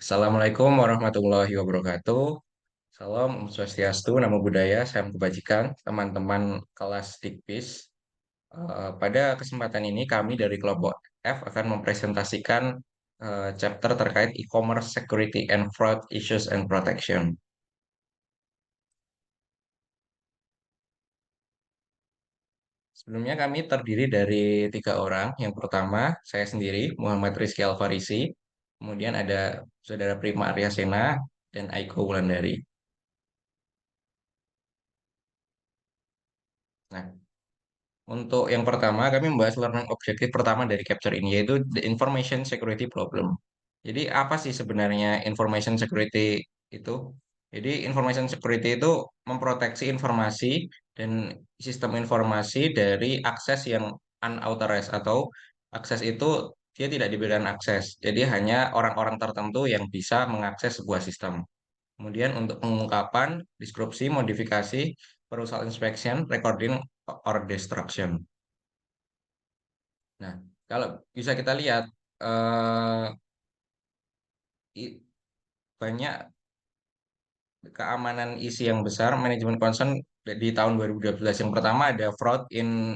Assalamualaikum warahmatullahi wabarakatuh. Salam Om Swastiastu, Namo Buddhaya, Salam Kebajikan, teman-teman kelas Dikbis. Pada kesempatan ini kami dari kelompok F akan mempresentasikan chapter terkait e-commerce security and fraud issues and protection. Sebelumnya kami terdiri dari tiga orang. Yang pertama, saya sendiri, Muhammad Rizky Alfarisi. Kemudian ada Saudara Prima Aryasena dan Aiko Wulandari. Nah, untuk yang pertama, kami membahas learning objektif pertama dari capture ini, yaitu the information security problem. Jadi, apa sih sebenarnya information security itu? Jadi, information security itu memproteksi informasi dan sistem informasi dari akses yang unauthorized atau akses itu dia tidak diberikan akses. Jadi, hanya orang-orang tertentu yang bisa mengakses sebuah sistem. Kemudian untuk pengungkapan, deskripsi, modifikasi, perusal inspection, recording, or destruction. Nah, kalau bisa kita lihat eh, i- banyak keamanan isi yang besar manajemen concern di tahun 2012. Yang pertama ada fraud in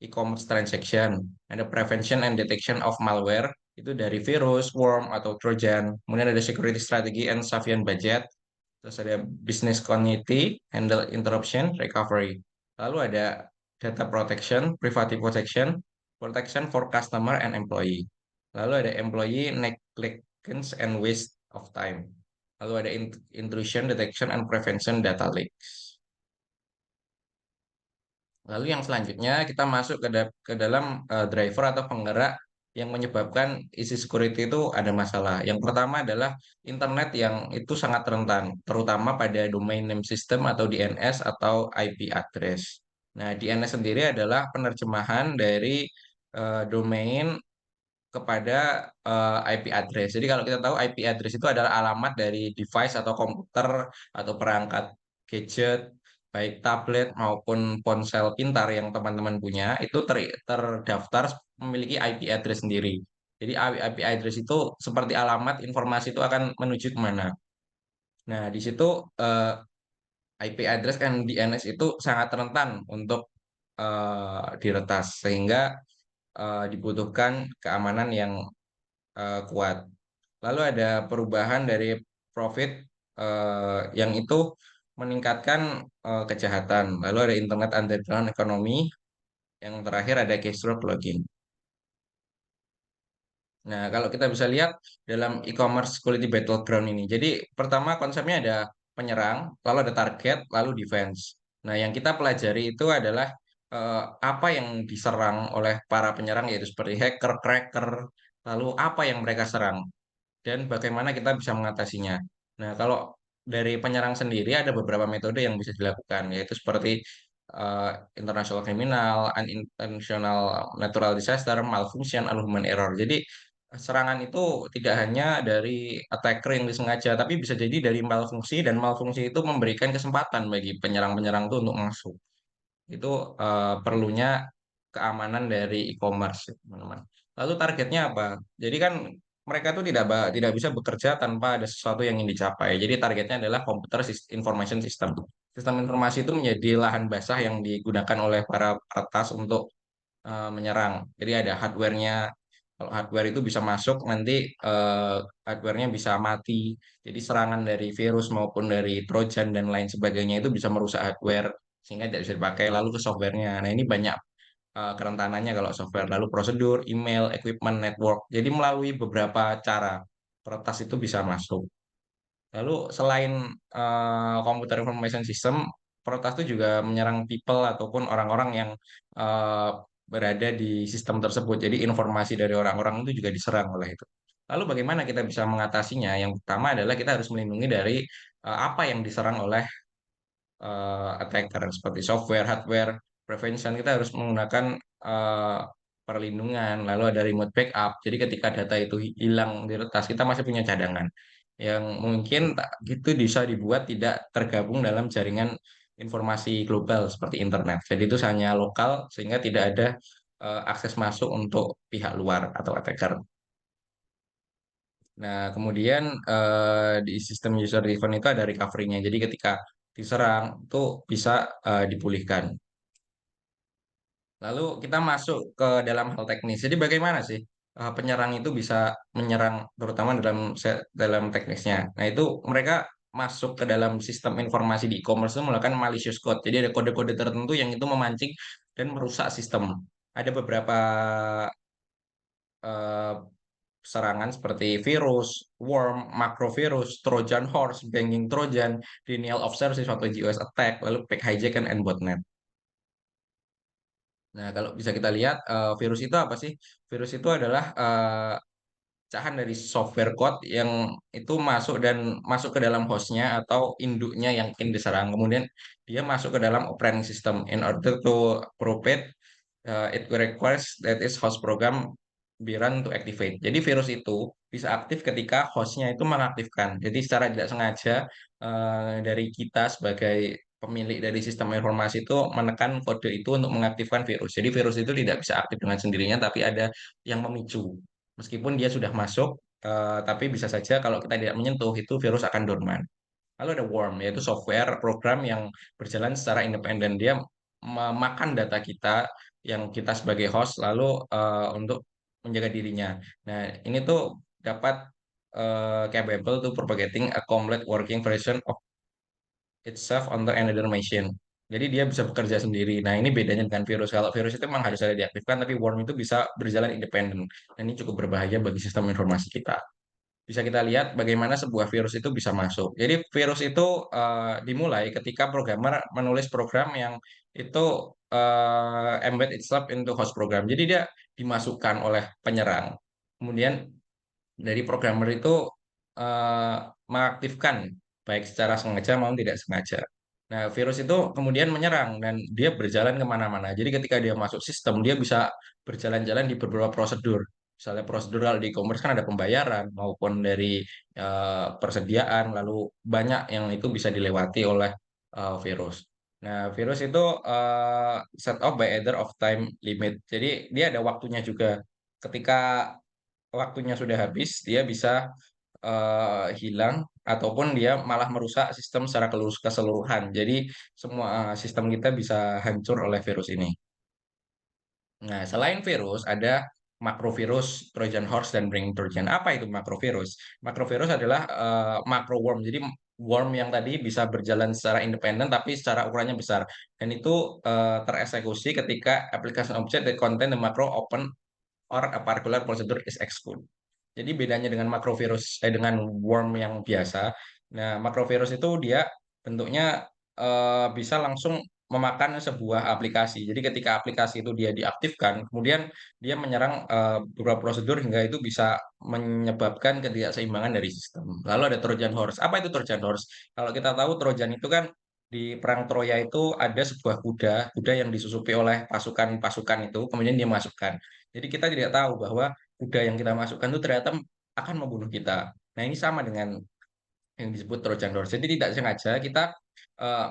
e-commerce transaction, ada prevention and detection of malware itu dari virus, worm atau trojan. Kemudian ada security strategy and sufficient budget. Terus ada business continuity, handle interruption, recovery. Lalu ada data protection, privacy protection, protection for customer and employee. Lalu ada employee negligence and waste of time. Lalu ada intrusion detection and prevention data leaks. Lalu yang selanjutnya kita masuk ke dalam driver atau penggerak yang menyebabkan isi security itu ada masalah. Yang pertama adalah internet yang itu sangat rentan, terutama pada domain name system atau DNS atau IP address. Nah, DNS sendiri adalah penerjemahan dari domain kepada IP address. Jadi kalau kita tahu IP address itu adalah alamat dari device atau komputer atau perangkat gadget, baik tablet maupun ponsel pintar yang teman-teman punya, itu terdaftar memiliki IP address sendiri. Jadi IP address itu seperti alamat informasi itu akan menuju kemana. Nah, di situ eh, IP address dan DNS itu sangat rentan untuk diretas, sehingga dibutuhkan keamanan yang kuat. Lalu ada perubahan dari profit yang itu meningkatkan kejahatan. Lalu ada internet underground economy, yang terakhir ada keystroke logging. Nah, kalau kita bisa lihat dalam e-commerce quality battleground ini. Jadi, pertama konsepnya ada penyerang, lalu ada target, lalu defense. Nah, yang kita pelajari itu adalah apa yang diserang oleh para penyerang, yaitu seperti hacker, cracker, lalu apa yang mereka serang dan bagaimana kita bisa mengatasinya. Nah, kalau dari penyerang sendiri ada beberapa metode yang bisa dilakukan, yaitu seperti eh, international criminal, unintentional natural disaster, malfunction, and human error. Jadi serangan itu tidak hanya dari attacker yang disengaja, tapi bisa jadi dari malfungsi, dan malfungsi itu memberikan kesempatan bagi penyerang-penyerang itu untuk masuk. Itu perlunya keamanan dari e-commerce, teman-teman. Lalu targetnya apa? Jadi kan mereka tuh tidak bisa bekerja tanpa ada sesuatu yang ingin dicapai. Jadi targetnya adalah computer information system. Sistem informasi itu menjadi lahan basah yang digunakan oleh para peretas untuk menyerang. Jadi ada hardware-nya. Kalau hardware itu bisa masuk, nanti hardware-nya bisa mati. Jadi serangan dari virus maupun dari Trojan dan lain sebagainya itu bisa merusak hardware sehingga tidak bisa dipakai. Lalu ke software-nya. Nah, ini banyak kerentanannya kalau software. Lalu prosedur, email, equipment, network. Jadi melalui beberapa cara peretas itu bisa masuk. Lalu selain computer information system, peretas itu juga menyerang people ataupun orang-orang yang eh, berada di sistem tersebut. Jadi informasi dari orang-orang itu juga diserang oleh itu. Lalu bagaimana kita bisa mengatasinya? Yang pertama adalah kita harus melindungi dari apa yang diserang oleh attacker seperti software, hardware, prevention. Kita harus menggunakan eh, perlindungan. Lalu ada remote backup. Jadi ketika data itu hilang diretas, kita masih punya cadangan yang mungkin itu bisa dibuat tidak tergabung dalam jaringan informasi global seperti internet. Jadi itu hanya lokal sehingga tidak ada akses masuk untuk pihak luar atau attacker. Nah, kemudian di sistem user driven itu ada recovery-nya. Jadi ketika diserang itu bisa dipulihkan. Lalu kita masuk ke dalam hal teknis. Jadi bagaimana sih penyerang itu bisa menyerang terutama dalam teknisnya. Nah, itu mereka masuk ke dalam sistem informasi di e-commerce itu melakukan malicious code. Jadi ada kode-kode tertentu yang itu memancing dan merusak sistem. Ada beberapa eh, serangan seperti virus, worm, macrovirus, Trojan horse, banking Trojan, denial of service atau DOS attack, lalu pack hijack and botnet. Nah, kalau bisa kita lihat virus itu apa sih? Virus itu adalah pecahan dari software code yang itu masuk ke dalam hostnya atau induknya yang ingin diserang. Kemudian dia masuk ke dalam operating system. In order to propagate, it requires that is host program be run to activate. Jadi virus itu bisa aktif ketika hostnya itu mengaktifkan. Jadi secara tidak sengaja dari kita sebagai pemilik dari sistem informasi itu menekan kode itu untuk mengaktifkan virus. Jadi virus itu tidak bisa aktif dengan sendirinya, tapi ada yang memicu. Meskipun dia sudah masuk, tapi bisa saja kalau kita tidak menyentuh itu virus akan dorman. Lalu ada worm, yaitu software program yang berjalan secara independen. Dia memakan data kita yang kita sebagai host, lalu untuk menjaga dirinya. Nah, ini tuh dapat capable to propagating a complete working version of itself on the another machine. Jadi dia bisa bekerja sendiri. Nah, ini bedanya dengan virus. Kalau virus itu memang harus ada diaktifkan, tapi worm itu bisa berjalan independen. Dan ini cukup berbahaya bagi sistem informasi kita. Bisa kita lihat bagaimana sebuah virus itu bisa masuk. Jadi virus itu dimulai ketika programmer menulis program yang itu embed itself into host program. Jadi dia dimasukkan oleh penyerang. Kemudian dari programmer itu eh, mengaktifkan baik secara sengaja maupun tidak sengaja. Nah, virus itu kemudian menyerang dan dia berjalan kemana-mana. Jadi ketika dia masuk sistem, dia bisa berjalan-jalan di beberapa prosedur. Misalnya prosedural di e-commerce kan ada pembayaran maupun dari persediaan, lalu banyak yang itu bisa dilewati oleh virus. Nah, virus itu set off by either of time limit. Jadi dia ada waktunya juga. Ketika waktunya sudah habis, dia bisa hilang ataupun dia malah merusak sistem secara keseluruhan. Jadi semua sistem kita bisa hancur oleh virus ini. Nah, selain virus ada makrovirus, Trojan horse dan brain Trojan. Apa itu makrovirus? Makrovirus adalah macro worm. Jadi worm yang tadi bisa berjalan secara independen tapi secara ukurannya besar. Dan itu tereksekusi ketika application object that contain the macro open or a particular procedure is excluded. Jadi bedanya dengan dengan worm yang biasa. Nah, makrovirus itu dia bentuknya bisa langsung memakan sebuah aplikasi. Jadi ketika aplikasi itu dia diaktifkan, kemudian dia menyerang beberapa prosedur hingga itu bisa menyebabkan ketidakseimbangan dari sistem. Lalu ada Trojan horse. Apa itu Trojan horse? Kalau kita tahu Trojan itu kan di perang Troya itu ada sebuah kuda yang disusupi oleh pasukan-pasukan itu, kemudian dia masukkan. Jadi kita tidak tahu bahwa kuda yang kita masukkan itu ternyata akan membunuh kita. Nah, ini sama dengan yang disebut Trojan horse. Jadi tidak sengaja kita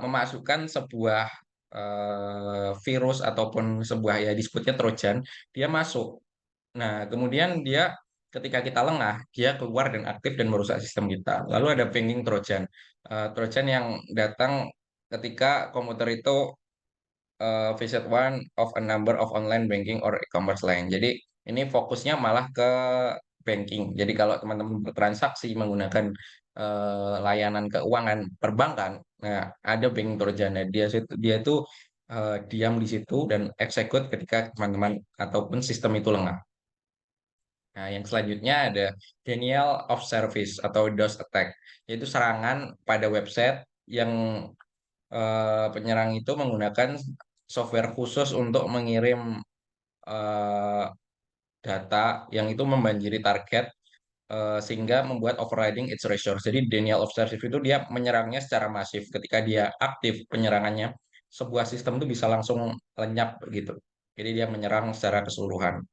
memasukkan sebuah virus ataupun sebuah ya disebutnya Trojan, dia masuk. Nah, kemudian dia ketika kita lengah, dia keluar dan aktif dan merusak sistem kita. Lalu ada pinging Trojan. Trojan yang datang ketika komputer itu visit one of a number of online banking or e-commerce lain. Jadi ini fokusnya malah ke banking. Jadi kalau teman-teman bertransaksi menggunakan layanan keuangan perbankan, nah ada banking Trojan. Nah, dia itu diam di situ dan execute ketika teman-teman ataupun sistem itu lengah. Nah, yang selanjutnya ada denial of service atau DOS attack, yaitu serangan pada website yang penyerang itu menggunakan software khusus untuk mengirim eh, data yang itu membanjiri target sehingga membuat overriding its resource. Jadi denial of service itu dia menyerangnya secara masif. Ketika dia aktif penyerangannya, sebuah sistem itu bisa langsung lenyap gitu. Jadi dia menyerang secara keseluruhan.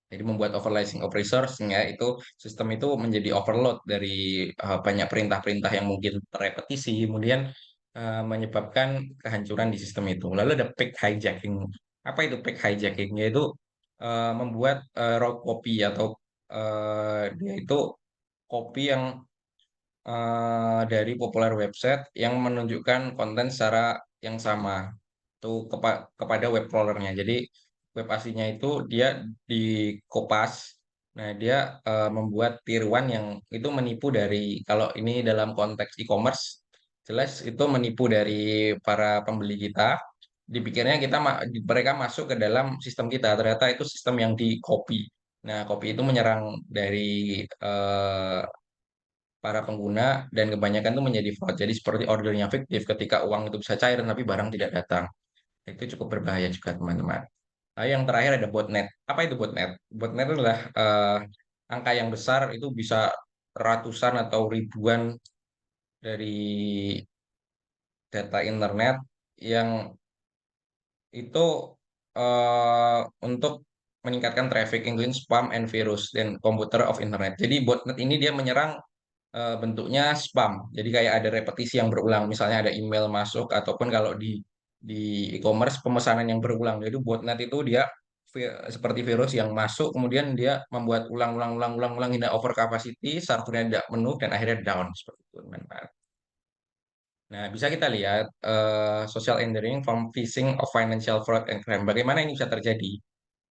Jadi membuat overloading of resource sehingga itu sistem itu menjadi overload dari banyak perintah-perintah yang mungkin terrepetisi, kemudian menyebabkan kehancuran di sistem itu. Lalu ada pack hijacking. Apa itu pack hijacking? Yaitu membuat route copy atau dia itu copy yang dari populer website yang menunjukkan konten secara yang sama tuh kepada web crawlernya. Jadi web aslinya itu dia di kopas. Nah, dia membuat tiruan yang itu menipu dari, kalau ini dalam konteks e-commerce jelas itu menipu dari para pembeli kita. Dipikirnya mereka masuk ke dalam sistem kita, ternyata itu sistem yang di copy. Nah, copy itu menyerang dari eh, para pengguna, dan kebanyakan itu menjadi fraud. Jadi seperti ordernya fiktif ketika uang itu bisa cair tapi barang tidak datang. Itu cukup berbahaya juga, teman-teman. Lalu yang terakhir ada botnet. Apa itu botnet? Botnet itu adalah angka yang besar, itu bisa ratusan atau ribuan dari data internet yang itu untuk meningkatkan traffic, including spam and virus dan computer of internet. Jadi botnet ini dia menyerang bentuknya spam. Jadi kayak ada repetisi yang berulang. Misalnya ada email masuk, ataupun kalau di e-commerce pemesanan yang berulang. Jadi botnet itu dia seperti virus yang masuk, kemudian dia membuat ulang hingga over capacity, servernya tidak penuh dan akhirnya down seperti itu, teman-teman. Nah, bisa kita lihat social engineering from phishing of financial fraud and crime. Bagaimana ini bisa terjadi?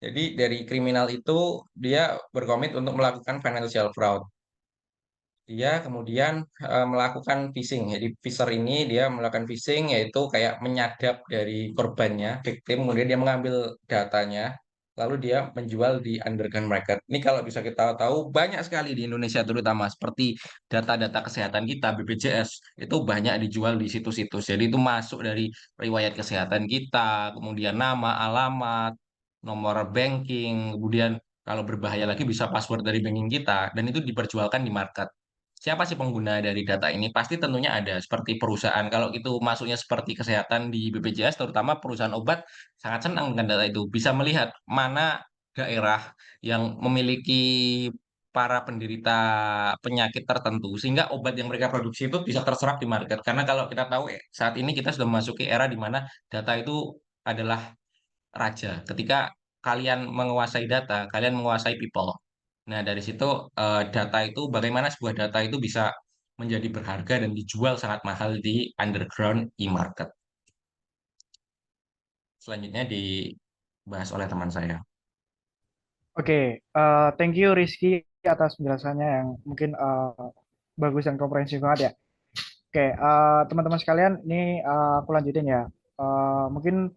Jadi dari kriminal itu dia berkomit untuk melakukan financial fraud. Dia kemudian melakukan phishing. Jadi phisher ini dia melakukan phishing, yaitu kayak menyadap dari korbannya, victim, kemudian dia mengambil datanya, lalu dia menjual di underground market. Ini kalau bisa kita tahu banyak sekali di Indonesia, terutama seperti data-data kesehatan kita, BPJS, itu banyak dijual di situs-situs. Jadi itu masuk dari riwayat kesehatan kita, kemudian nama, alamat, nomor banking, kemudian kalau berbahaya lagi bisa password dari banking kita, dan itu diperjualkan di market. Siapa sih pengguna dari data ini? Pasti tentunya ada, seperti perusahaan. Kalau itu masuknya seperti kesehatan di BPJS, terutama perusahaan obat, sangat senang dengan data itu. Bisa melihat mana daerah yang memiliki para penderita penyakit tertentu, sehingga obat yang mereka produksi itu bisa terserap di market. Karena kalau kita tahu saat ini kita sudah memasuki era di mana data itu adalah raja. Ketika kalian menguasai data, kalian menguasai people. Nah, dari situ data itu, bagaimana sebuah data itu bisa menjadi berharga dan dijual sangat mahal di underground e-market. Selanjutnya dibahas oleh teman saya. Oke, thank you Rizky atas penjelasannya yang mungkin bagus dan komprehensif banget ya. Oke, teman-teman sekalian, ini aku lanjutin ya. Mungkin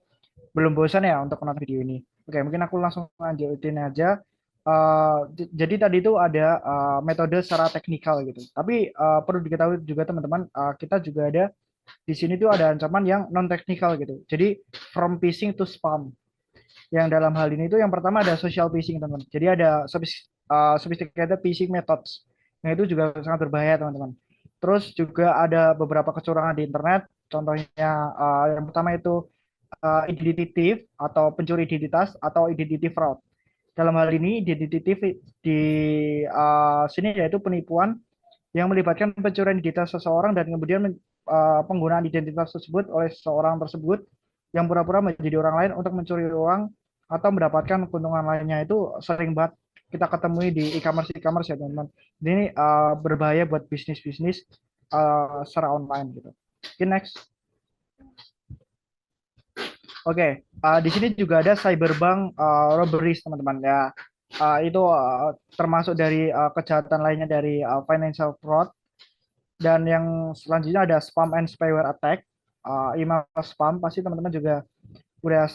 belum bosan ya untuk menonton video ini. Oke, mungkin aku langsung lanjutin aja. Jadi tadi itu ada metode secara teknikal gitu. Tapi perlu diketahui juga teman-teman, kita juga ada di sini tuh ada ancaman yang non teknikal gitu. Jadi from phishing to spam. Yang dalam hal ini itu yang pertama ada social phishing teman-teman. Jadi ada sophisticated phishing methods. Nah itu juga sangat berbahaya teman-teman. Terus juga ada beberapa kecurangan di internet. Contohnya yang pertama itu identity thief atau pencuri identitas atau identity fraud. Dalam hal ini identity thief di sini yaitu penipuan yang melibatkan pencurian identitas seseorang dan kemudian penggunaan identitas tersebut oleh seseorang tersebut yang pura-pura menjadi orang lain untuk mencuri uang atau mendapatkan keuntungan lainnya. Itu sering banget kita ketemui di e-commerce ya teman-teman. Ini berbahaya buat bisnis-bisnis secara online gitu. Okay, next. Oke, di sini juga ada cyberbank robberies teman-teman ya. Itu termasuk dari kejahatan lainnya dari financial fraud. Dan yang selanjutnya ada spam and spyware attack. Email spam pasti teman-teman juga udah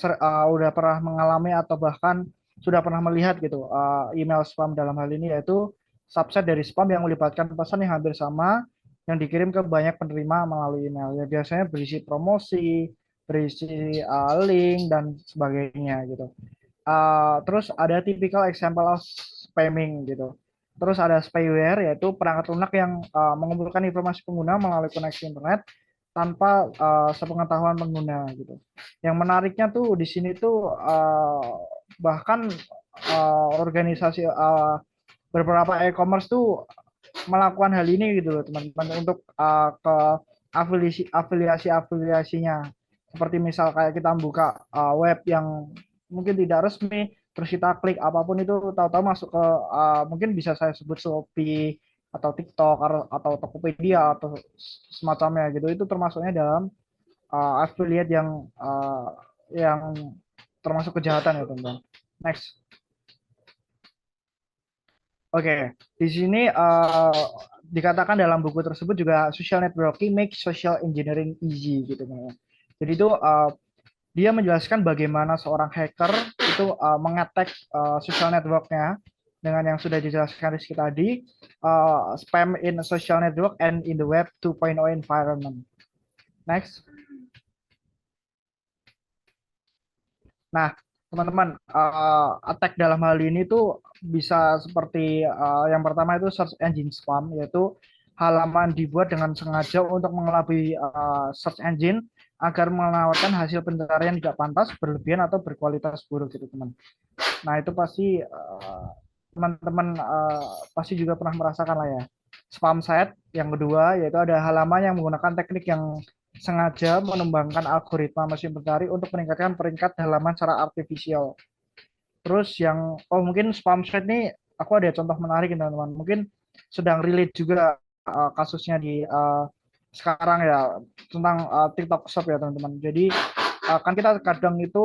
pernah mengalami atau bahkan sudah pernah melihat gitu email spam dalam hal ini yaitu subset dari spam yang melibatkan pesan yang hampir sama yang dikirim ke banyak penerima melalui email. Ya biasanya berisi promosi, berisi link dan sebagainya gitu. Terus ada typical example of spamming gitu. Terus ada spyware yaitu perangkat lunak yang mengumpulkan informasi pengguna melalui koneksi internet tanpa sepengetahuan pengguna gitu. Yang menariknya tuh di sini tuh bahkan organisasi beberapa e-commerce tuh melakukan hal ini gitu loh teman-teman untuk ke afiliasinya seperti misal kayak kita buka web yang mungkin tidak resmi terus kita klik apapun itu tahu-tahu masuk ke mungkin bisa saya sebut Shopee atau TikTok atau Tokopedia atau semacamnya gitu. Itu termasuknya dalam affiliate yang termasuk kejahatan ya teman-teman. Next. Oke, di sini dikatakan dalam buku tersebut juga social networking make social engineering easy gitu teman-teman. Jadi itu dia menjelaskan bagaimana seorang hacker itu mengattack social networknya dengan yang sudah dijelaskan Rizky tadi, spam in social network and in the web 2.0 environment. Next. Nah, teman-teman, attack dalam hal ini tuh bisa seperti yang pertama itu search engine spam, yaitu halaman dibuat dengan sengaja untuk mengelabui search engine agar menawarkan hasil pencarian tidak pantas, berlebihan atau berkualitas buruk gitu teman. Nah itu pasti teman-teman pasti juga pernah merasakan lah ya. Spam site yang kedua yaitu ada halaman yang menggunakan teknik yang sengaja mengembangkan algoritma mesin pencari untuk meningkatkan peringkat halaman secara artifisial. Terus yang mungkin spam site ini aku ada contoh menarik teman-teman. Mungkin sedang relate juga kasusnya di sekarang ya tentang TikTok Shop ya teman-teman. Jadi kan kita kadang itu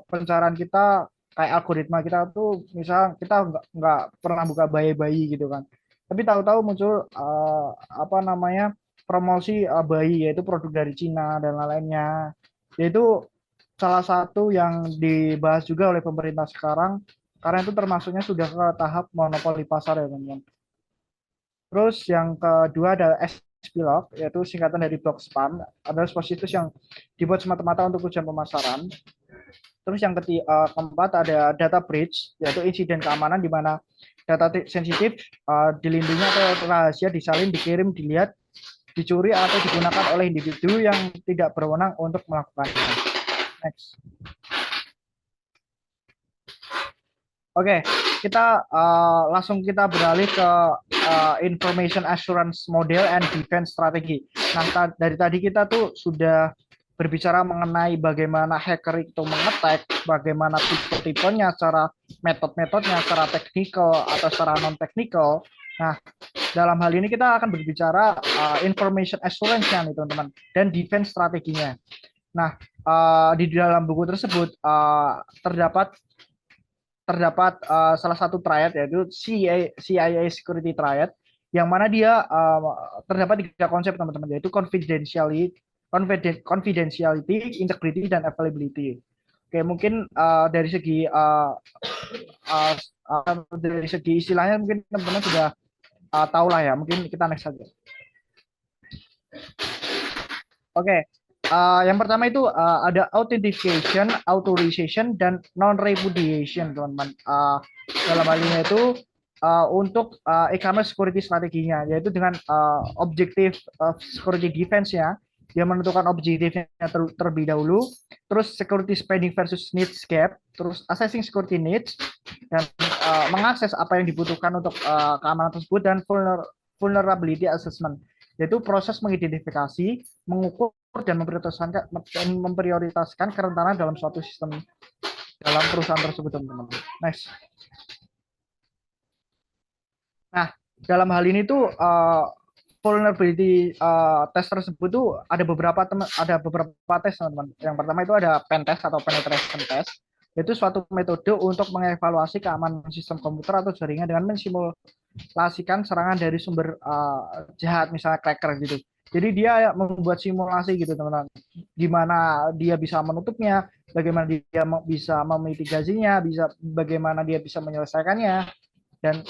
pencarian kita kayak algoritma kita tuh misal kita nggak pernah buka bayi-bayi gitu kan. Tapi tahu-tahu muncul apa namanya promosi bayi yaitu produk dari Cina dan lain-lainnya. Yaitu salah satu yang dibahas juga oleh pemerintah sekarang karena itu termasuknya sudah ke tahap monopoli pasar ya teman-teman. Terus yang kedua ada SPLog, yaitu singkatan dari blog spam, adalah sebuah situs yang dibuat semata-mata untuk tujuan pemasaran. Terus yang keempat ada data breach, yaitu insiden keamanan di mana data sensitif dilindungi atau rahasia disalin, dikirim, dilihat, dicuri atau digunakan oleh individu yang tidak berwenang untuk melakukannya. Next. Oke, kita langsung kita beralih ke information assurance model and defense strategy. Nah, dari tadi kita tuh sudah berbicara mengenai bagaimana hacker itu mengetek, bagaimana tipe-tipenya, secara metode-metodenya, secara teknikal atau secara non-teknikal. Nah, dalam hal ini kita akan berbicara information assurance-nya nih teman-teman, dan defense strateginya. Nah, di dalam buku tersebut terdapat salah satu triad yaitu CIA Security Triad yang mana dia terdapat tiga konsep teman-teman yaitu confidentiality, integrity dan availability. Oke, mungkin dari segi istilahnya mungkin teman-teman sudah tahu lah ya. Mungkin kita next saja. Oke, yang pertama itu ada authentication, authorization, dan non-repudiation, teman-teman. Dalam hal ini itu untuk e-commerce security strateginya, yaitu dengan objektif security defense-nya, dia menentukan objektifnya terlebih dahulu, terus security spending versus needs gap, terus assessing security needs, dan mengakses apa yang dibutuhkan untuk keamanan tersebut, dan vulnerability assessment, yaitu proses mengidentifikasi, mengukur dan memprioritaskan kerentanan dalam suatu sistem dalam perusahaan tersebut, teman-teman. Next. Nah, dalam hal ini tuh vulnerability test tersebut tuh ada beberapa tes, teman-teman. Yang pertama itu ada pen test atau penetration test, yaitu suatu metode untuk mengevaluasi keamanan sistem komputer atau jaringan dengan mensimulasikan serangan dari sumber jahat, misalnya cracker gitu. Jadi dia membuat simulasi gitu teman-teman, gimana dia bisa menutupnya, bagaimana dia bisa memitigasinya, bagaimana dia bisa menyelesaikannya, dan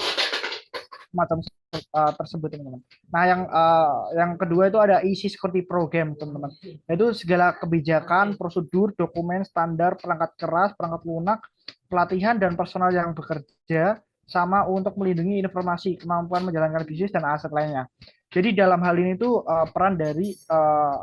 macam tersebut teman-teman. Nah yang kedua itu ada isi security program teman-teman. Itu segala kebijakan, prosedur, dokumen, standar, perangkat keras, perangkat lunak, pelatihan dan personal yang bekerja sama untuk melindungi informasi, kemampuan menjalankan bisnis dan aset lainnya. Jadi dalam hal ini tuh peran dari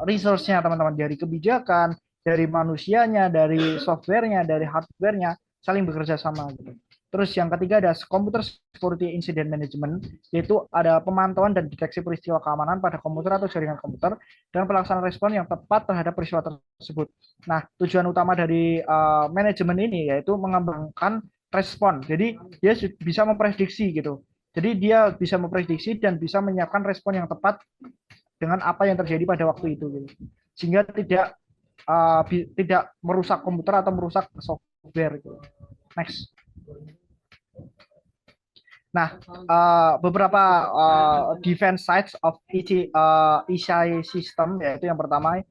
resource-nya teman-teman, dari kebijakan, dari manusianya, dari softwarenya, dari hardwarenya saling bekerja sama gitu. Terus yang ketiga ada computer security incident management, yaitu ada pemantauan dan deteksi peristiwa keamanan pada komputer atau jaringan komputer dan pelaksanaan respon yang tepat terhadap peristiwa tersebut. Nah, tujuan utama dari manajemen ini yaitu mengembangkan respon. Jadi dia bisa memprediksi gitu. Jadi dia bisa memprediksi dan bisa menyiapkan respon yang tepat dengan apa yang terjadi pada waktu itu gitu. Sehingga tidak merusak komputer atau merusak software gitu. Next. Nah, beberapa defense sides of ECI system, yaitu yang pertama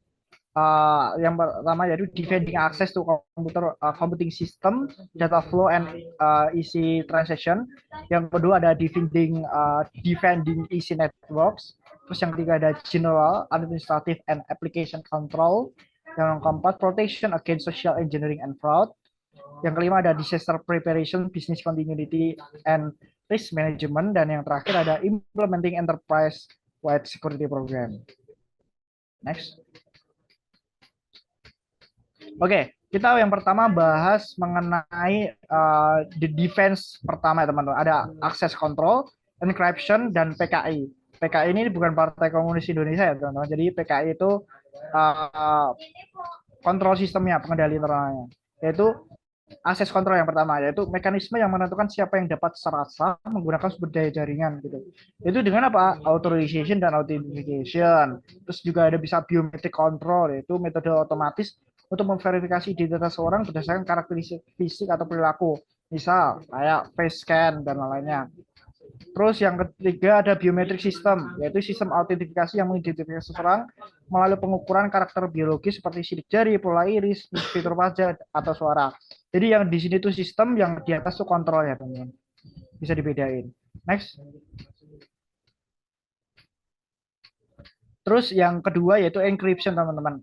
yaitu defending access to computing system, data flow and easy transaction. Yang kedua ada defending easy networks. Terus yang ketiga ada general administrative and application control. Yang keempat protection against social engineering and fraud. Yang kelima ada disaster preparation, business continuity and risk management. Dan yang terakhir ada implementing enterprise wide security program. Next. Oke, kita yang pertama bahas mengenai the defense pertama ya teman-teman. Ada access control, encryption, dan PKI. PKI ini bukan Partai Komunis Indonesia ya teman-teman. Jadi PKI itu kontrol sistemnya, pengendali internalnya. Yaitu akses kontrol yang pertama, yaitu mekanisme yang menentukan siapa yang dapat secara sah menggunakan sumber daya jaringan gitu. Itu dengan apa? Authorization dan authentication. Terus juga ada bisa biometric control, yaitu metode otomatis untuk memverifikasi identitas seorang berdasarkan karakteristik fisik atau perilaku. Misal kayak face scan dan lainnya. Terus yang ketiga ada biometric system, yaitu sistem autentifikasi yang mengidentifikasi seseorang melalui pengukuran karakter biologis seperti sidik jari, pola iris, fitur wajah, atau suara. Jadi yang di sini tuh sistem, yang di atas tuh kontrol ya teman-teman. Bisa dibedain. Next. Terus yang kedua yaitu encryption teman-teman,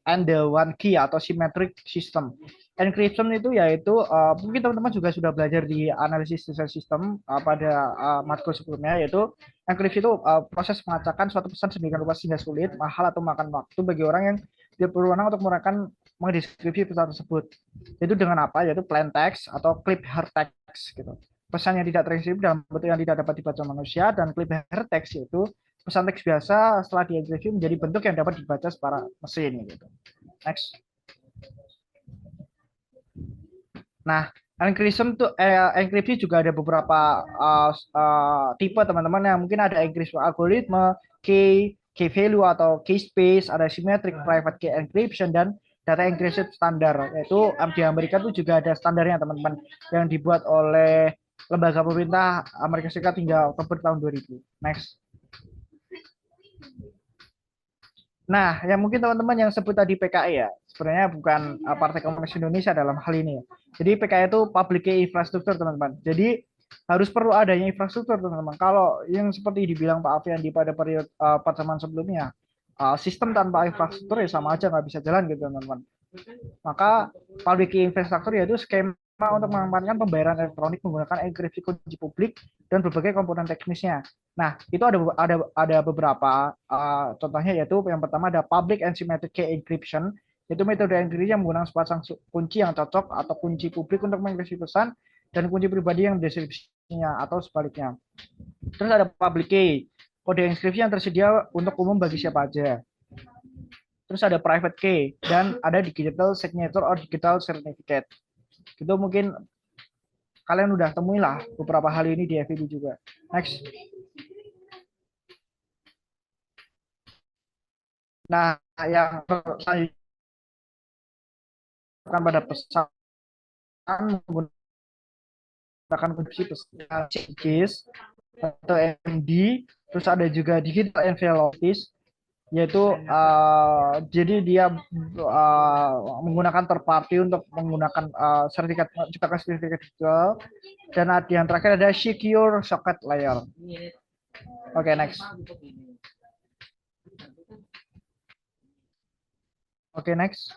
and the one key atau symmetric system. Encryption itu yaitu mungkin teman-teman juga sudah belajar di analisis desain sistem pada matkul sebelumnya, yaitu encryption itu proses mengacakan suatu pesan sedemikian rupa sehingga sulit, mahal atau makan waktu bagi orang yang tidak berwenang untuk mendeskripsi pesan tersebut. Itu dengan apa? Yaitu plain text atau clip text gitu. Pesan yang tidak terenkripsi dalam bentuk yang tidak dapat dibaca manusia, dan clip text yaitu pesan teks biasa setelah dienkripsi menjadi bentuk yang dapat dibaca secara mesin gitu. Next. Nah, enkripsi juga ada beberapa tipe teman-teman, yang mungkin ada enkripsi algoritma, key value atau key space, ada symmetric private key encryption, dan data encryption standar. Yaitu di Amerika itu juga ada standarnya teman-teman, yang dibuat oleh lembaga pemerintah Amerika Serikat hingga Oktober tahun 2000. Next. Nah, yang mungkin teman-teman yang sebut tadi PKI ya, sebenarnya bukan Partai Komunis Indonesia dalam hal ini. Jadi PKI itu public key infrastructure teman-teman. Jadi harus perlu adanya infrastruktur teman-teman. Kalau yang seperti dibilang Pak Afiandi pada periode pertemuan sebelumnya, sistem tanpa infrastruktur ya sama aja nggak bisa jalan gitu teman-teman. Maka public key infrastructure yaitu skema untuk mengamankan pembayaran elektronik menggunakan enkripsi kunci publik dan berbagai komponen teknisnya. Nah, itu ada beberapa contohnya, yaitu yang pertama ada public and symmetric key encryption, yaitu metode enkripsi yang menggunakan sepasang kunci yang cocok atau kunci publik untuk mengenkripsi pesan dan kunci pribadi yang mendeskripsinya atau sebaliknya. Terus ada public key, kode enkripsi yang tersedia untuk umum bagi siapa aja. Terus ada private key, dan ada digital signature or digital certificate. Itu mungkin kalian udah temui lah beberapa hal ini di FEB juga. Next. Nah, yang akan pada pesan menggunakan kunci pesan CIS atau MD, terus ada juga digital envelope, yaitu jadi dia menggunakan third party untuk menggunakan sertifikat digital, dan yang terakhir ada secure socket layer. Oke, next. Oke, next.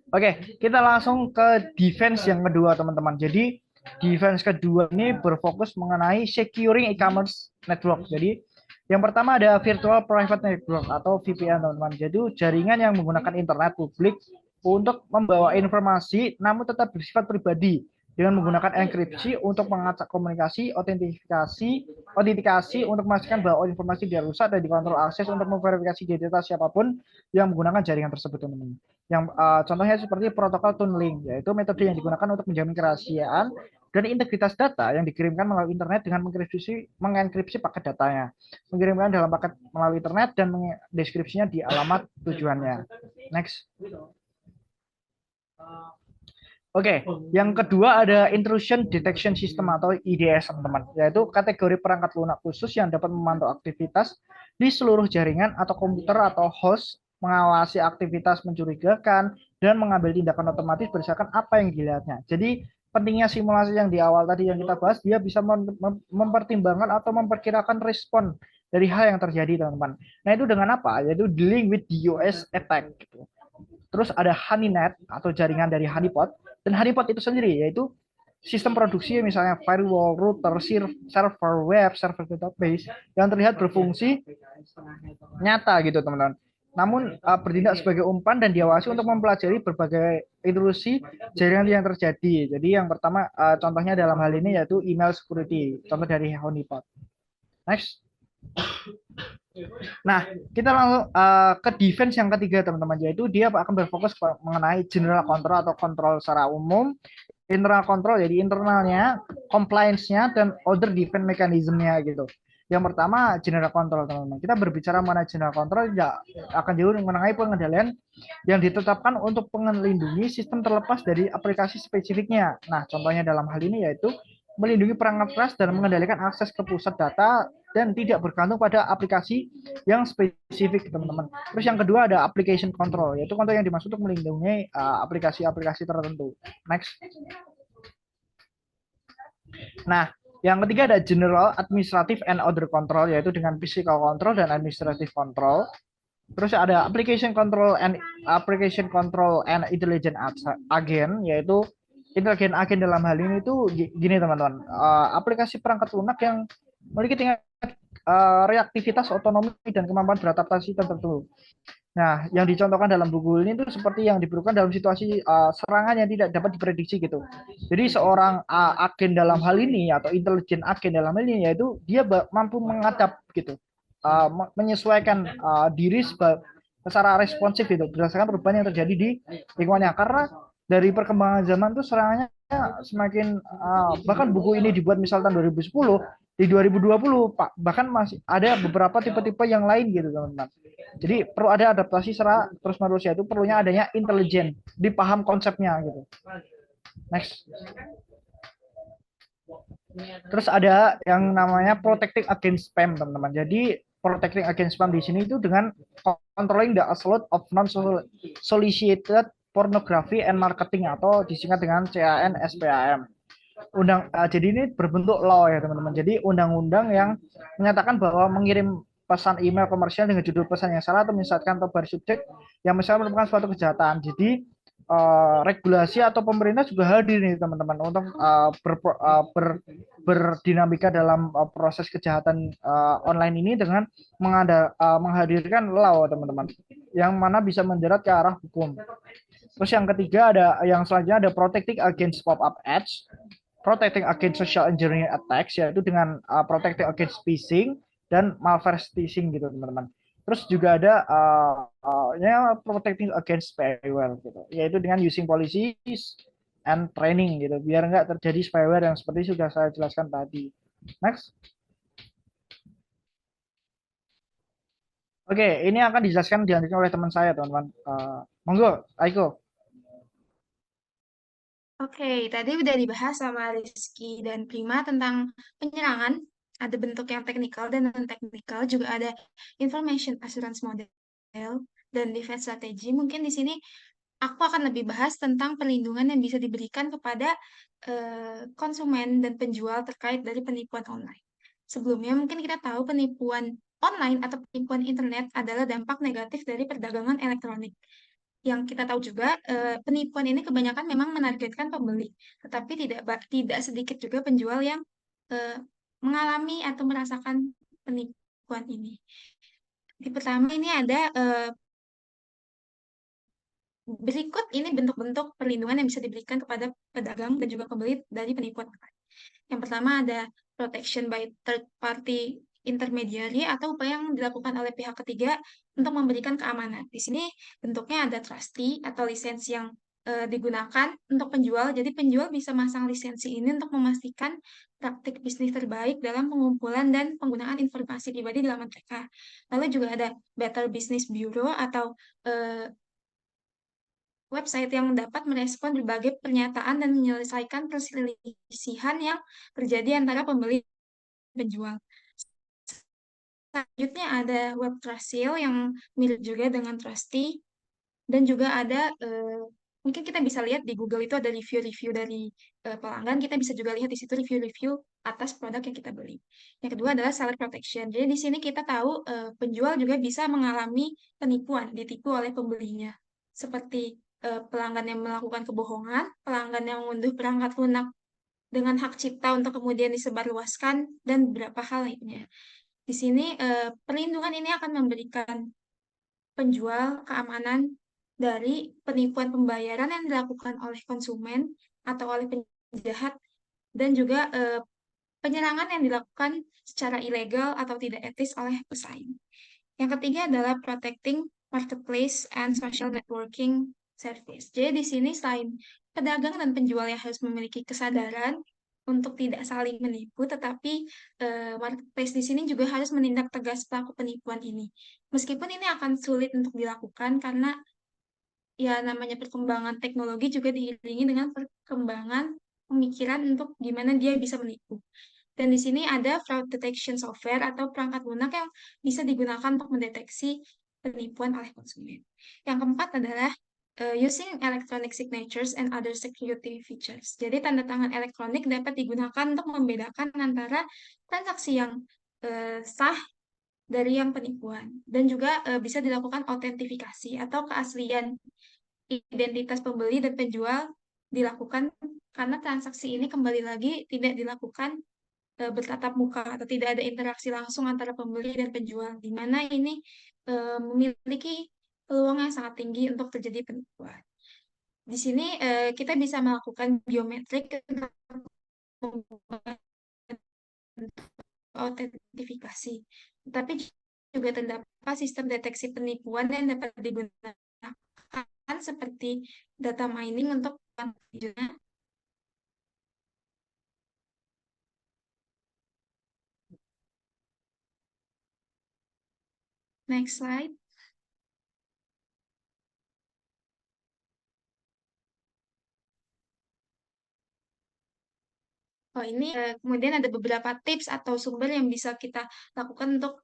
Oke, kita langsung ke defense yang kedua teman-teman. Jadi defense kedua ini berfokus mengenai securing e-commerce network. Jadi yang pertama ada virtual private network atau VPN teman-teman. Jadi jaringan yang menggunakan internet publik untuk membawa informasi namun tetap bersifat pribadi dengan menggunakan enkripsi untuk mengacak komunikasi, autentikasi untuk memastikan bahwa informasi tidak rusak dan dikontrol akses untuk memverifikasi identitas siapapun yang menggunakan jaringan tersebut teman-teman. Yang contohnya seperti protokol tunneling, yaitu metode yang digunakan untuk menjamin kerahasiaan dan integritas data yang dikirimkan melalui internet dengan mengenkripsi paket datanya, mengirimkan dalam paket melalui internet dan deskripsinya di alamat tujuannya. Next. Oke, yang kedua ada Intrusion Detection System atau IDS, teman-teman, yaitu kategori perangkat lunak khusus yang dapat memantau aktivitas di seluruh jaringan atau komputer atau host, mengawasi aktivitas mencurigakan, dan mengambil tindakan otomatis berdasarkan apa yang dilihatnya. Jadi, pentingnya simulasi yang di awal tadi yang kita bahas, dia bisa mempertimbangkan atau memperkirakan respon dari hal yang terjadi, teman-teman. Nah, itu dengan apa? Yaitu dealing with DOS attack. Gitu. Terus ada HoneyNet atau jaringan dari honeypot, dan honeypot itu sendiri yaitu sistem produksi misalnya firewall, router, server web, server database yang terlihat berfungsi nyata gitu teman-teman. Namun bertindak sebagai umpan dan diawasi untuk mempelajari berbagai intrusi jaringan yang terjadi. Jadi yang pertama contohnya dalam hal ini yaitu email security, contoh dari honeypot. Next. Nah, kita langsung ke defense yang ketiga, teman-teman, yaitu dia akan berfokus mengenai general control atau kontrol secara umum, internal control, jadi internalnya, compliance-nya, dan other defense mechanism-nya gitu. Yang pertama, general control, teman-teman. Kita berbicara mengenai general control, tidak akan jauh mengenai pengendalian yang ditetapkan untuk melindungi sistem terlepas dari aplikasi spesifiknya. Nah, contohnya dalam hal ini yaitu melindungi perangkat keras dan mengendalikan akses ke pusat data dan tidak bergantung pada aplikasi yang spesifik, teman-teman. Terus yang kedua ada application control, yaitu kontrol yang dimaksud untuk melindungi aplikasi-aplikasi tertentu. Next. Nah, yang ketiga ada general, administrative, and other control, yaitu dengan physical control dan administrative control. Terus ada application control and intelligent agent, yaitu intelijen agen dalam hal ini itu gini teman-teman, aplikasi perangkat lunak yang memiliki tingkat reaktivitas, otonomi, dan kemampuan beradaptasi tertentu. Nah, yang dicontohkan dalam buku ini itu seperti yang diperlukan dalam situasi serangan yang tidak dapat diprediksi gitu. Jadi seorang agen dalam hal ini atau intelijen agen dalam hal ini yaitu dia mampu mengadap gitu, menyesuaikan diri secara responsif itu berdasarkan perubahan yang terjadi di lingkungannya. Karena dari perkembangan zaman itu serangannya semakin bahkan buku ini dibuat misal tahun 2010, di 2020 bahkan masih ada beberapa tipe-tipe yang lain gitu teman-teman. Jadi perlu ada adaptasi secara terus menerus, yaitu perlunya adanya intelijen, dipaham konsepnya gitu. Next. Terus ada yang namanya protecting against spam, teman-teman. Jadi protecting against spam di sini itu dengan controlling the onslaught of non-solicited pornography and marketing atau disingkat dengan CAN SPAM. Jadi ini berbentuk law ya teman-teman. Jadi undang-undang yang menyatakan bahwa mengirim pesan email komersial dengan judul pesan yang salah atau menyesatkan atau bersubjek yang misalnya merupakan suatu kejahatan. Jadi regulasi atau pemerintah juga hadir nih teman-teman untuk berdinamika dalam proses kejahatan online ini dengan menghadirkan law teman-teman, yang mana bisa menjerat ke arah hukum. Terus yang ketiga ada yang selanjutnya ada protecting against pop-up ads, protecting against social engineering attacks, yaitu dengan protecting against phishing dan malware phishing gitu teman-teman. Terus juga ada protecting against spyware gitu, yaitu dengan using policies and training gitu, biar nggak terjadi spyware yang seperti sudah saya jelaskan tadi. Next. Oke, ini akan dijelaskan dilanjutkan oleh teman saya teman-teman. Monggo, Aiko. Oke, tadi udah dibahas sama Rizky dan Prima tentang penyerangan. Ada bentuk yang teknikal dan non-teknikal, juga ada information assurance model dan defense strategy. Mungkin di sini aku akan lebih bahas tentang perlindungan yang bisa diberikan kepada konsumen dan penjual terkait dari penipuan online. Sebelumnya mungkin kita tahu penipuan online atau penipuan internet adalah dampak negatif dari perdagangan elektronik. Yang kita tahu juga penipuan ini kebanyakan memang menargetkan pembeli, tetapi tidak sedikit juga penjual yang mengalami atau merasakan penipuan ini. Di pertama ini ada berikut ini bentuk-bentuk perlindungan yang bisa diberikan kepada pedagang dan juga pembeli dari penipuan online. Yang pertama ada protection by third party intermediary atau upaya yang dilakukan oleh pihak ketiga untuk memberikan keamanan. Di sini bentuknya ada trustee atau lisensi yang digunakan untuk penjual. Jadi penjual bisa masang lisensi ini untuk memastikan praktik bisnis terbaik dalam pengumpulan dan penggunaan informasi pribadi di laman mereka. Lalu juga ada Better Business Bureau atau website yang dapat merespon berbagai pernyataan dan menyelesaikan perselisihan yang terjadi antara pembeli dan penjual. Selanjutnya ada Web Trust Seal yang mirip juga dengan Trusty, dan juga ada mungkin kita bisa lihat di Google itu ada review-review dari pelanggan, kita bisa juga lihat di situ review-review atas produk yang kita beli. Yang kedua adalah seller protection. Jadi di sini kita tahu penjual juga bisa mengalami penipuan, ditipu oleh pembelinya. Seperti pelanggan yang melakukan kebohongan, pelanggan yang mengunduh perangkat lunak dengan hak cipta untuk kemudian disebarluaskan, dan beberapa hal lainnya. Di sini perlindungan ini akan memberikan penjual keamanan dari penipuan pembayaran yang dilakukan oleh konsumen atau oleh penjahat, dan juga penyerangan yang dilakukan secara ilegal atau tidak etis oleh pesaing. Yang ketiga adalah protecting marketplace and social networking service. Jadi di sini selain pedagang dan penjual yang harus memiliki kesadaran untuk tidak saling menipu, tetapi marketplace di sini juga harus menindak tegas pelaku penipuan ini. Meskipun ini akan sulit untuk dilakukan karena ya namanya perkembangan teknologi juga diiringi dengan perkembangan pemikiran untuk gimana dia bisa menipu. Dan di sini ada fraud detection software atau perangkat lunak yang bisa digunakan untuk mendeteksi penipuan oleh konsumen. Yang keempat adalah using electronic signatures and other security features. Jadi tanda tangan elektronik dapat digunakan untuk membedakan antara transaksi yang sah dari yang penipuan, dan juga bisa dilakukan autentifikasi atau keaslian identitas pembeli dan penjual dilakukan karena transaksi ini kembali lagi tidak dilakukan bertatap muka atau tidak ada interaksi langsung antara pembeli dan penjual, di mana ini memiliki peluang yang sangat tinggi untuk terjadi penipuan. Di sini kita bisa melakukan biometrik untuk membuat autentifikasi, tetapi juga terdapat sistem deteksi penipuan yang dapat digunakan seperti data mining untuk penjualan. Next slide. Oh, ini kemudian ada beberapa tips atau sumber yang bisa kita lakukan untuk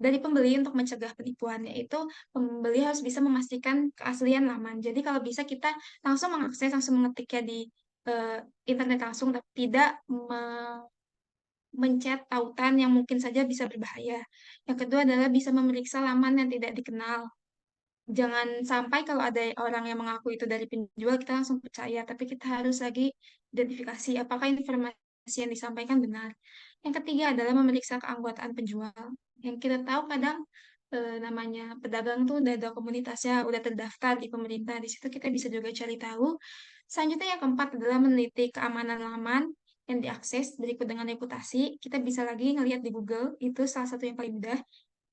dari pembeli untuk mencegah penipuan, yaitu pembeli harus bisa memastikan keaslian laman. Jadi kalau bisa kita langsung mengakses, langsung mengetiknya di internet langsung, tapi tidak mencet tautan yang mungkin saja bisa berbahaya. Yang kedua adalah bisa memeriksa laman yang tidak dikenal. Jangan sampai kalau ada orang yang mengaku itu dari penjual, kita langsung percaya, tapi kita harus lagi identifikasi apakah informasi yang disampaikan benar. Yang ketiga adalah memeriksa keanggotaan penjual. Yang kita tahu kadang namanya pedagang tuh udah ada komunitasnya, udah terdaftar di pemerintah, di situ kita bisa juga cari tahu. Selanjutnya yang keempat adalah meneliti keamanan laman yang diakses berikut dengan reputasi. Kita bisa lagi ngelihat di Google, itu salah satu yang paling mudah.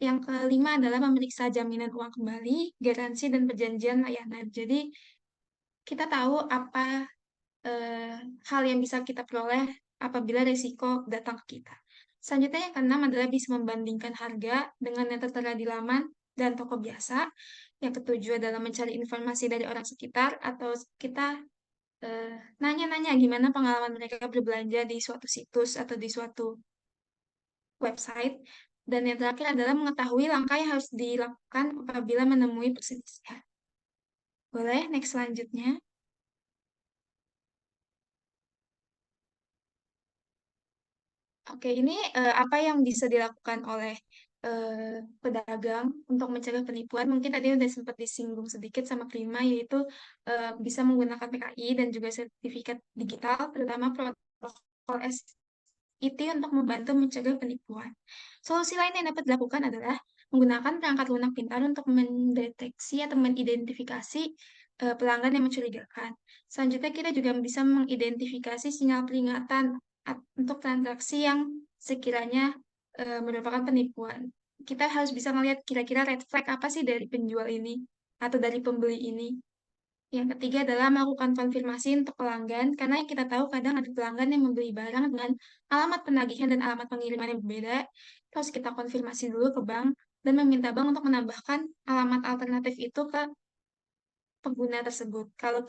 Yang kelima adalah memeriksa jaminan uang kembali, garansi, dan perjanjian layanan. Jadi, kita tahu apa eh, hal yang bisa kita peroleh apabila risiko datang ke kita. Selanjutnya yang keenam adalah bisa membandingkan harga dengan yang tertera di laman dan toko biasa. Yang ketujuh adalah mencari informasi dari orang sekitar atau kita nanya-nanya gimana pengalaman mereka berbelanja di suatu situs atau di suatu website. Dan yang terakhir adalah mengetahui langkah yang harus dilakukan apabila menemui perselisihan. Boleh, next selanjutnya. Oke, ini apa yang bisa dilakukan oleh pedagang untuk mencegah penipuan? Mungkin tadi udah sempat disinggung sedikit sama Prima, yaitu bisa menggunakan PKI dan juga sertifikat digital, terutama protokol IT untuk membantu mencegah penipuan. Solusi lain yang dapat dilakukan adalah menggunakan perangkat lunak pintar untuk mendeteksi atau mengidentifikasi pelanggan yang mencurigakan. Selanjutnya, kita juga bisa mengidentifikasi sinyal peringatan untuk transaksi yang sekiranya merupakan penipuan. Kita harus bisa melihat kira-kira red flag apa sih dari penjual ini atau dari pembeli ini. Yang ketiga adalah melakukan konfirmasi untuk pelanggan, karena yang kita tahu kadang ada pelanggan yang membeli barang dengan alamat penagihan dan alamat pengiriman yang berbeda. Terus kita konfirmasi dulu ke bank dan meminta bank untuk menambahkan alamat alternatif itu ke pengguna tersebut. Kalau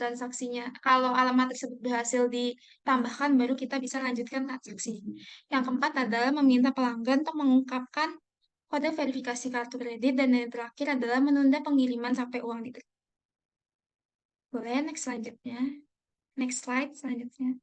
alamat tersebut berhasil ditambahkan, baru kita bisa lanjutkan transaksi. Yang keempat adalah meminta pelanggan untuk mengungkapkan kode verifikasi kartu kredit, dan yang terakhir adalah menunda pengiriman sampai uang diterima. Boleh, next selanjutnya. Next slide selanjutnya.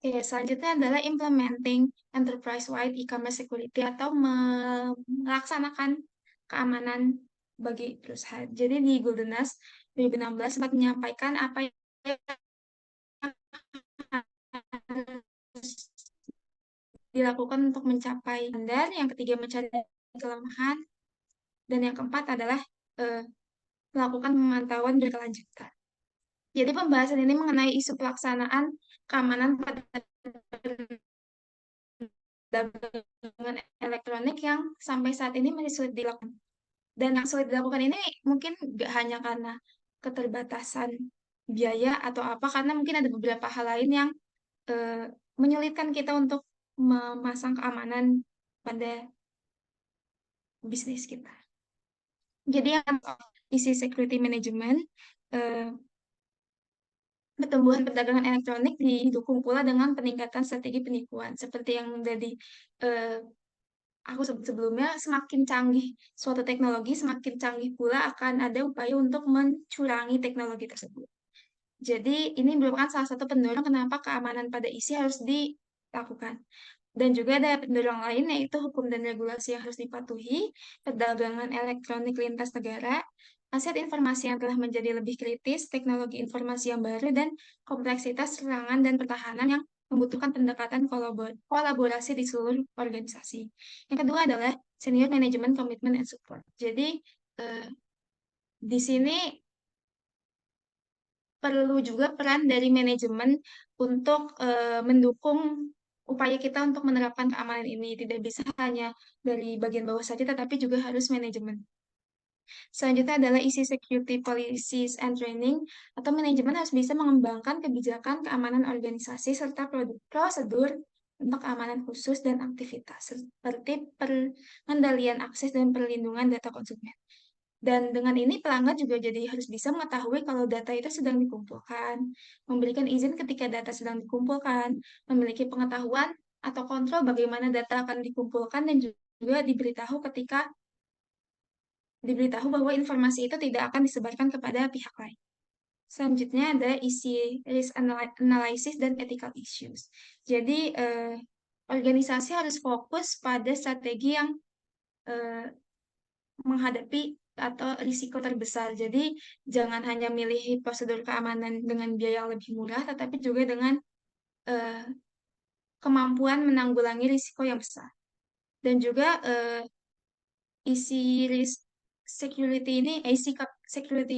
Oke, selanjutnya adalah implementing enterprise-wide e-commerce security atau melaksanakan keamanan bagi perusahaan. Jadi di Goldenas 2016 sempat menyampaikan apa yang harus dilakukan untuk mencapai standar, yang ketiga mencari kelemahan, dan yang keempat adalah melakukan pemantauan berkelanjutan. Jadi pembahasan ini mengenai isu pelaksanaan keamanan pada dagangan elektronik yang sampai saat ini masih sulit dilakukan. Dan yang sulit dilakukan ini mungkin nggak hanya karena keterbatasan biaya atau apa, karena mungkin ada beberapa hal lain yang menyulitkan kita untuk memasang keamanan pada bisnis kita. Jadi yang isi security management, pertumbuhan perdagangan elektronik didukung pula dengan peningkatan strategi penipuan. Seperti yang dari aku sebut sebelumnya, semakin canggih suatu teknologi, semakin canggih pula akan ada upaya untuk mencurangi teknologi tersebut. Jadi ini merupakan salah satu pendorong kenapa keamanan pada isi harus dilakukan. Dan juga ada pendorong lain, yaitu hukum dan regulasi yang harus dipatuhi, perdagangan elektronik lintas negara, aset informasi yang telah menjadi lebih kritis, teknologi informasi yang baru, dan kompleksitas serangan dan pertahanan yang membutuhkan pendekatan kolaborasi di seluruh organisasi. Yang kedua adalah senior management commitment and support. Jadi di sini perlu juga peran dari manajemen untuk mendukung upaya kita untuk menerapkan keamanan ini. Tidak bisa hanya dari bagian bawah saja, tetapi juga harus manajemen. Selanjutnya adalah isi security policies and training, atau manajemen harus bisa mengembangkan kebijakan keamanan organisasi serta prosedur untuk keamanan khusus dan aktivitas, seperti pengendalian akses dan perlindungan data konsumen. Dan dengan ini pelanggan juga jadi harus bisa mengetahui kalau data itu sedang dikumpulkan, memberikan izin ketika data sedang dikumpulkan, memiliki pengetahuan atau kontrol bagaimana data akan dikumpulkan, dan juga diberitahu bahwa informasi itu tidak akan disebarkan kepada pihak lain. Selanjutnya ada isi risk analysis dan ethical issues. Jadi organisasi harus fokus pada strategi yang menghadapi atau risiko terbesar. Jadi jangan hanya milih prosedur keamanan dengan biaya yang lebih murah, tetapi juga dengan kemampuan menanggulangi risiko yang besar. Dan juga isi security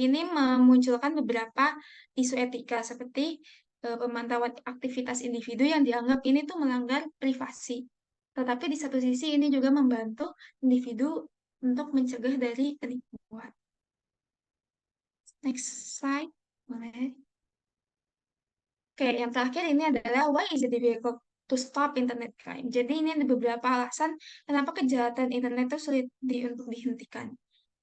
ini memunculkan beberapa isu etika seperti pemantauan aktivitas individu yang dianggap ini tuh melanggar privasi. Tetapi di satu sisi ini juga membantu individu untuk mencegah dari penipuan. Next slide, boleh. Oke, yang terakhir ini adalah why is it difficult to stop internet crime. Jadi ini ada beberapa alasan kenapa kejahatan internet itu sulit untuk dihentikan.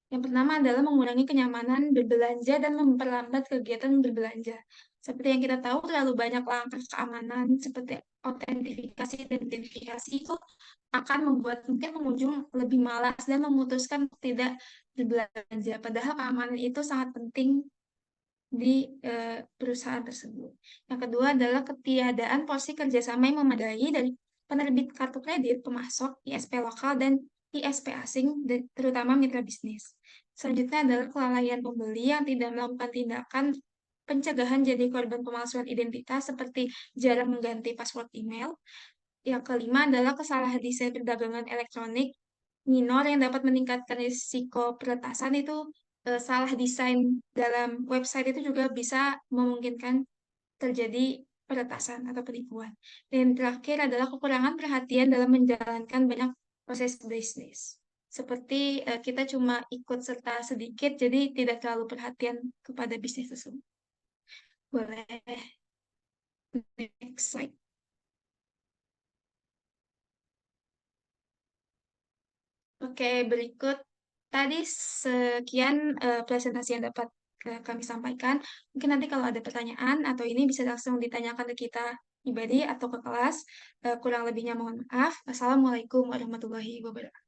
Yang pertama adalah mengurangi kenyamanan berbelanja dan memperlambat kegiatan berbelanja. Seperti yang kita tahu, terlalu banyak langkah keamanan seperti autentifikasi dan identifikasi itu akan membuat mungkin pengunjung lebih malas dan memutuskan untuk tidak berbelanja. Padahal keamanan itu sangat penting di perusahaan tersebut. Yang kedua adalah ketiadaan porsi kerjasama yang memadai dari penerbit kartu kredit, pemasok, ISP lokal, dan ISP asing, terutama mitra bisnis. Selanjutnya adalah kelalaian pembeli yang tidak melakukan tindakan pencegahan jadi korban pemalsuan identitas seperti jarang mengganti password email. Yang kelima adalah kesalahan desain perdagangan elektronik minor yang dapat meningkatkan risiko peretasan. Itu salah desain dalam website itu juga bisa memungkinkan terjadi peretasan atau penipuan. Dan terakhir adalah kekurangan perhatian dalam menjalankan banyak proses bisnis. Seperti kita cuma ikut serta sedikit, jadi tidak terlalu perhatian kepada bisnis tersebut. Boleh next slide. Oke, berikut tadi sekian presentasi yang dapat kami sampaikan. Mungkin nanti kalau ada pertanyaan atau ini bisa langsung ditanyakan ke kita pribadi atau ke kelas. Kurang lebihnya mohon maaf. Assalamualaikum warahmatullahi wabarakatuh.